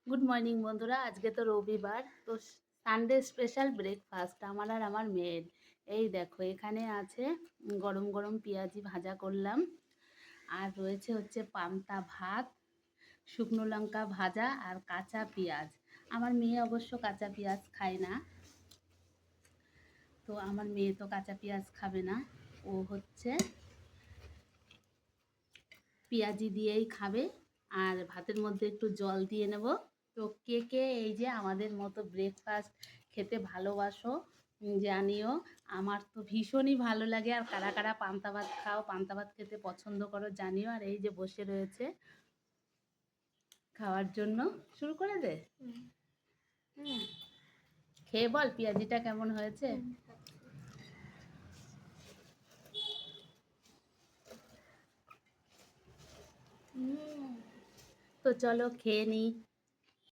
Good morning বন্ধুরা, আজকে তো রবিবার, তো সানডে স্পেশাল ব্রেকফাস্ট আমার আর আমার মেয়ের। এই দেখো এখানে আছে গরম গরম পেঁয়াজি ভাজা করলাম, আর রয়েছে হচ্ছে পান্তা ভাত, শুকনো লঙ্কা ভাজা আর কাঁচা পেঁয়াজ। আমার মেয়ে অবশ্য কাঁচা পেঁয়াজ খায় না, তো আমার মেয়ে তো কাঁচা পেঁয়াজ খাবে না, ও হচ্ছে পেঁয়াজি দিয়েই খাবে। আর ভাতের মধ্যে একটু জল দিয়ে নেব। তো কে কে এই যে আমাদের মতো ব্রেকফাস্ট খেতে ভালোবাসো জানিও। আমার তো ভীষণই ভালো লাগে। আর কারা কারা পান্তা ভাত খাও, পান্তা ভাত খেতে পছন্দ করো জানিও। আর এই যে বসে রয়েছে খাওয়ার জন্য। শুরু করে দে। খেয়ে বল পেঁয়াজিটা কেমন হয়েছে। তো চলো খেয়ে নিই।